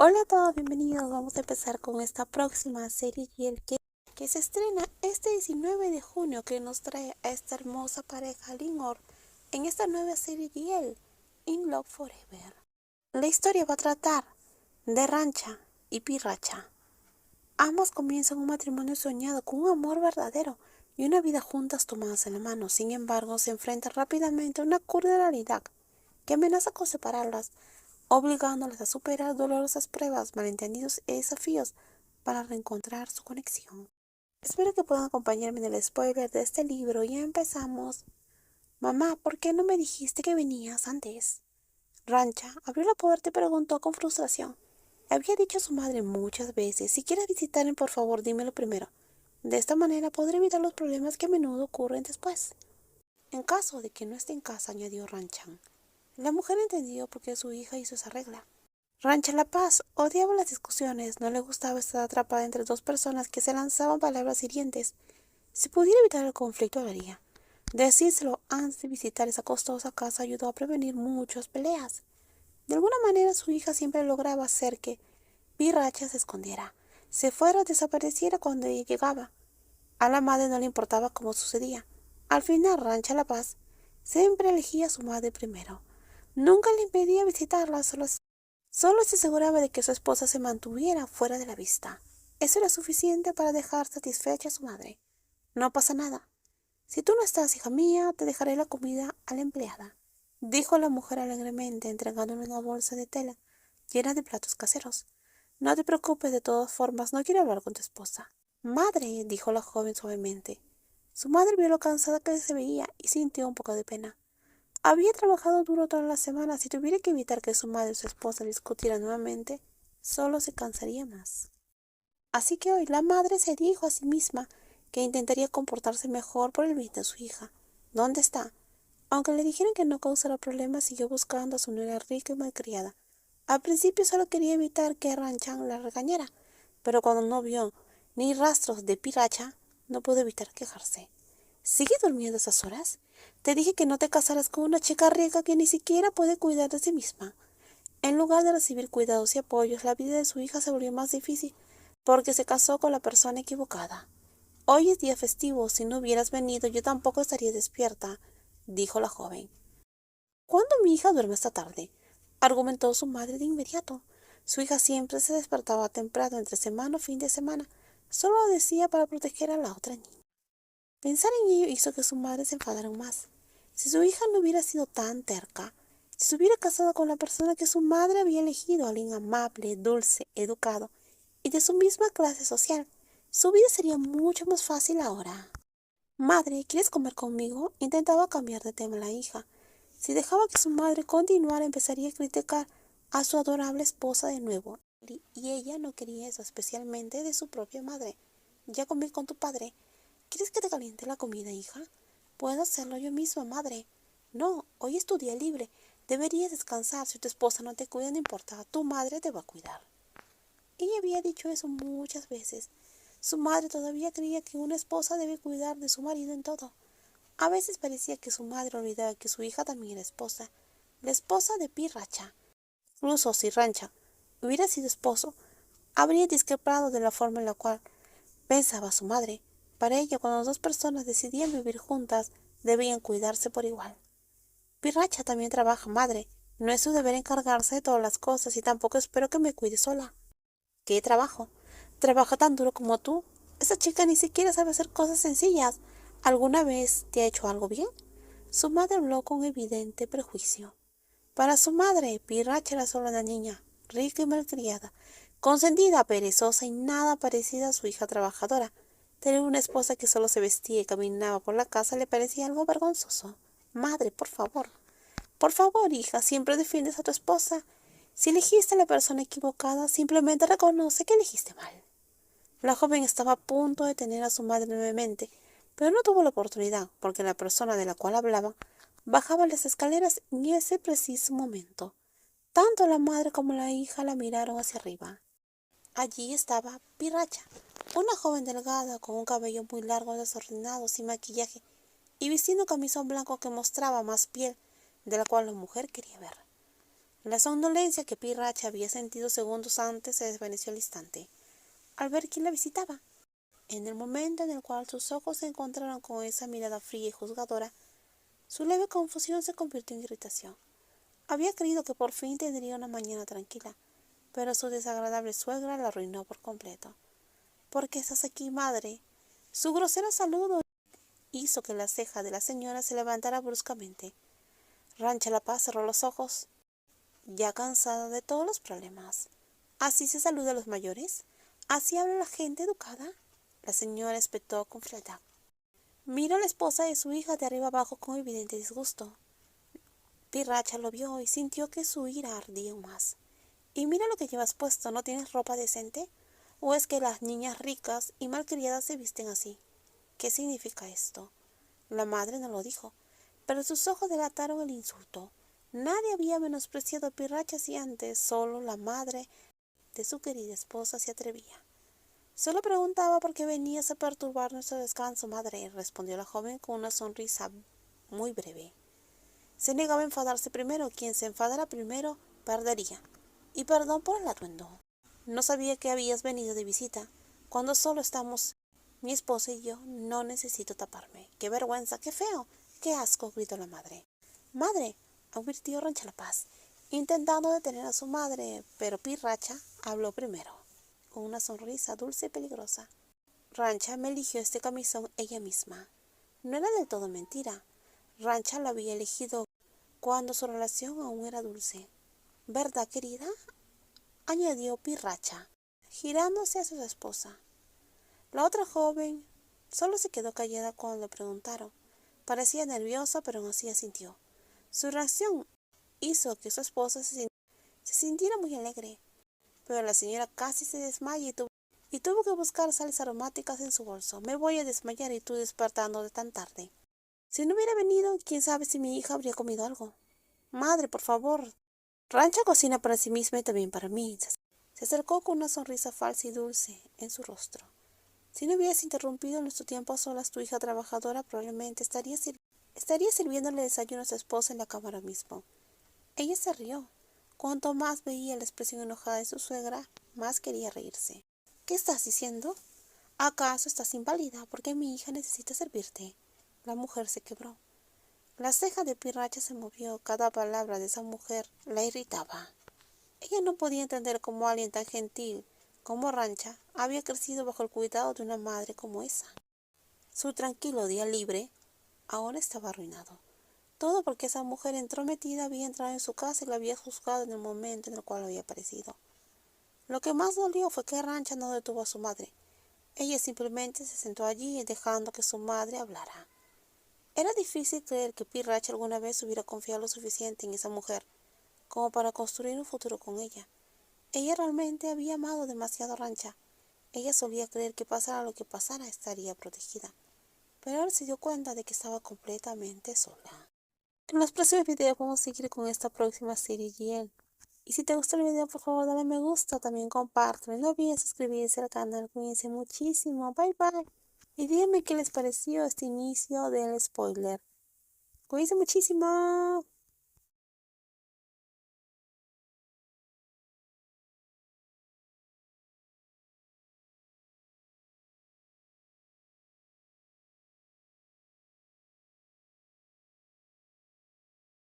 Hola a todos, bienvenidos. Vamos a empezar con esta próxima serie que se estrena este 19 de junio, que nos trae a esta hermosa pareja Lingor en esta nueva serie Giel, In Love Forever. La historia va a tratar de Rancha y Pirracha. Ambos comienzan un matrimonio soñado con un amor verdadero y una vida juntas tomadas en la mano. Sin embargo, se enfrentan rápidamente a una cruda realidad que amenaza con separarlas, obligándolas a superar dolorosas pruebas, malentendidos y desafíos para reencontrar su conexión. Espero que puedan acompañarme en el spoiler de este libro. Ya empezamos. Mamá, ¿por qué no me dijiste que venías antes? Rancha abrió la puerta y preguntó con frustración. Había dicho a su madre muchas veces, si quieres visitarme, por favor, dímelo primero. De esta manera podré evitar los problemas que a menudo ocurren después. En caso de que no esté en casa, añadió Ranchan. La mujer entendió por qué su hija hizo esa regla. Rancha La Paz odiaba las discusiones, no le gustaba estar atrapada entre dos personas que se lanzaban palabras hirientes. Si pudiera evitar el conflicto, lo haría. Decírselo antes de visitar esa costosa casa ayudó a prevenir muchas peleas. De alguna manera su hija siempre lograba hacer que Pirracha se escondiera, se fuera o desapareciera cuando ella llegaba. A la madre no le importaba cómo sucedía. Al final, Rancha La Paz siempre elegía a su madre primero. Nunca le impedía visitarla, solo se aseguraba de que su esposa se mantuviera fuera de la vista. Eso era suficiente para dejar satisfecha a su madre. No pasa nada. Si tú no estás, hija mía, te dejaré la comida a la empleada, dijo la mujer alegremente, entregándole una bolsa de tela llena de platos caseros. No te preocupes, de todas formas, no quiero hablar con tu esposa. Madre, dijo la joven suavemente. Su madre vio lo cansada que se veía y sintió un poco de pena. Había trabajado duro toda la semana. Si tuviera que evitar que su madre y su esposa discutieran nuevamente, solo se cansaría más. Así que hoy la madre se dijo a sí misma que intentaría comportarse mejor por el bien de su hija. ¿Dónde está? Aunque le dijeran que no causara problemas, siguió buscando a su nuera rica y malcriada. Al principio solo quería evitar que Ranchan la regañara, pero cuando no vio ni rastros de Piracha, no pudo evitar quejarse. ¿Sigue durmiendo a esas horas? Te dije que no te casaras con una chica rica que ni siquiera puede cuidar de sí misma. En lugar de recibir cuidados y apoyos, la vida de su hija se volvió más difícil porque se casó con la persona equivocada. Hoy es día festivo. Si no hubieras venido, yo tampoco estaría despierta, dijo la joven. ¿Cuándo mi hija duerme esta tarde? Argumentó su madre de inmediato. Su hija siempre se despertaba temprano entre semana o fin de semana. Solo lo decía para proteger a la otra niña. Pensar en ello hizo que su madre se enfadara aún más. Si su hija no hubiera sido tan terca, si se hubiera casado con la persona que su madre había elegido, alguien amable, dulce, educado y de su misma clase social, su vida sería mucho más fácil ahora. Madre, ¿quieres comer conmigo? Intentaba cambiar de tema la hija. Si dejaba que su madre continuara, empezaría a criticar a su adorable esposa de nuevo. Y ella no quería eso, especialmente de su propia madre. Ya comí con tu padre. ¿Quieres que te caliente la comida, hija? Puedo hacerlo yo misma, madre. No, hoy es tu día libre. Deberías descansar. Si tu esposa no te cuida, no importa. Tu madre te va a cuidar. Ella había dicho eso muchas veces. Su madre todavía creía que una esposa debe cuidar de su marido en todo. A veces parecía que su madre olvidaba que su hija también era esposa, la esposa de Pirracha. Incluso si Rancha hubiera sido esposo, habría discrepado de la forma en la cual pensaba su madre. Para ella, cuando dos personas decidían vivir juntas, debían cuidarse por igual. Pirracha también trabaja, madre. No es su deber encargarse de todas las cosas y tampoco espero que me cuide sola. ¿Qué trabajo? ¿Trabaja tan duro como tú? Esa chica ni siquiera sabe hacer cosas sencillas. ¿Alguna vez te ha hecho algo bien? Su madre habló con evidente prejuicio. Para su madre, Pirracha era solo una niña, rica y malcriada, consentida, perezosa y nada parecida a su hija trabajadora. Tener una esposa que solo se vestía y caminaba por la casa le parecía algo vergonzoso. Madre, por favor. Por favor, hija, siempre defiendes a tu esposa. Si elegiste a la persona equivocada, simplemente reconoce que elegiste mal. La joven estaba a punto de tener a su madre nuevamente, pero no tuvo la oportunidad, porque la persona de la cual hablaba bajaba las escaleras en ese preciso momento. Tanto la madre como la hija la miraron hacia arriba. Allí estaba Pirracha, una joven delgada con un cabello muy largo, desordenado, sin maquillaje, y vistiendo un camisón blanco que mostraba más piel de la cual la mujer quería ver. La somnolencia que Pirracha había sentido segundos antes se desvaneció al instante, al ver quién la visitaba. En el momento en el cual sus ojos se encontraron con esa mirada fría y juzgadora, su leve confusión se convirtió en irritación. Había creído que por fin tendría una mañana tranquila, pero su desagradable suegra la arruinó por completo. ¿Por qué estás aquí, madre? Su grosero saludo hizo que la ceja de la señora se levantara bruscamente. Rancha La Paz cerró los ojos, ya cansada de todos los problemas. ¿Así se saluda a los mayores? ¿Así habla la gente educada? La señora espetó con frialdad. Miró a la esposa de su hija de arriba abajo con evidente disgusto. Pirracha lo vio y sintió que su ira ardía aún más. Y mira lo que llevas puesto, ¿no tienes ropa decente? ¿O es que las niñas ricas y malcriadas se visten así? ¿Qué significa esto? La madre no lo dijo, pero sus ojos delataron el insulto. Nadie había menospreciado a Pirracha si antes, solo la madre de su querida esposa se atrevía. Solo preguntaba por qué venías a perturbar nuestro descanso, madre, respondió la joven con una sonrisa muy breve. Se negaba a enfadarse primero. Quien se enfadara primero perdería. Y perdón por el atuendo. No sabía que habías venido de visita. Cuando solo estamos mi esposa y yo, no necesito taparme. ¡Qué vergüenza! ¡Qué feo! ¡Qué asco! Gritó la madre. ¡Madre!, advirtió Rancha La Paz, intentando detener a su madre, pero Pirracha habló primero, con una sonrisa dulce y peligrosa. Rancha me eligió este camisón ella misma. No era del todo mentira. Rancha lo había elegido cuando su relación aún era dulce. ¿Verdad, querida?, añadió Pirracha, girándose hacia su esposa. La otra joven solo se quedó callada cuando le preguntaron. Parecía nerviosa, pero aún así asintió. Su reacción hizo que su esposa se sintiera muy alegre, pero la señora casi se desmaya y tuvo que buscar sales aromáticas en su bolso. Me voy a desmayar y tú despertando de tan tarde. Si no hubiera venido, quién sabe si mi hija habría comido algo. Madre, por favor. Rancha cocina para sí misma y también para mí. Se acercó con una sonrisa falsa y dulce en su rostro. Si no hubieras interrumpido nuestro tiempo a solas, tu hija trabajadora probablemente estaría sirviéndole desayuno a su esposa en la cámara mismo. Ella se rió. Cuanto más veía la expresión enojada de su suegra, más quería reírse. ¿Qué estás diciendo? ¿Acaso estás inválida porque mi hija necesita servirte? La mujer se quebró. La ceja de Pirracha se movió. Cada palabra de esa mujer la irritaba. Ella no podía entender cómo alguien tan gentil como Rancha había crecido bajo el cuidado de una madre como esa. Su tranquilo día libre ahora estaba arruinado. Todo porque esa mujer entrometida había entrado en su casa y la había juzgado en el momento en el cual había aparecido. Lo que más dolió fue que Rancha no detuvo a su madre. Ella simplemente se sentó allí dejando que su madre hablara. Era difícil creer que Pirracha alguna vez hubiera confiado lo suficiente en esa mujer como para construir un futuro con ella. Ella realmente había amado demasiado a Rancha. Ella solía creer que pasara lo que pasara estaría protegida, pero ahora se dio cuenta de que estaba completamente sola. En los próximos videos vamos a seguir con esta próxima serie GL. Y si te gustó el video, por favor dale me gusta, también compártelo. No olvides suscribirse al canal, cuídense muchísimo, bye bye. Y díganme qué les pareció este inicio del spoiler. Cuídense muchísimo.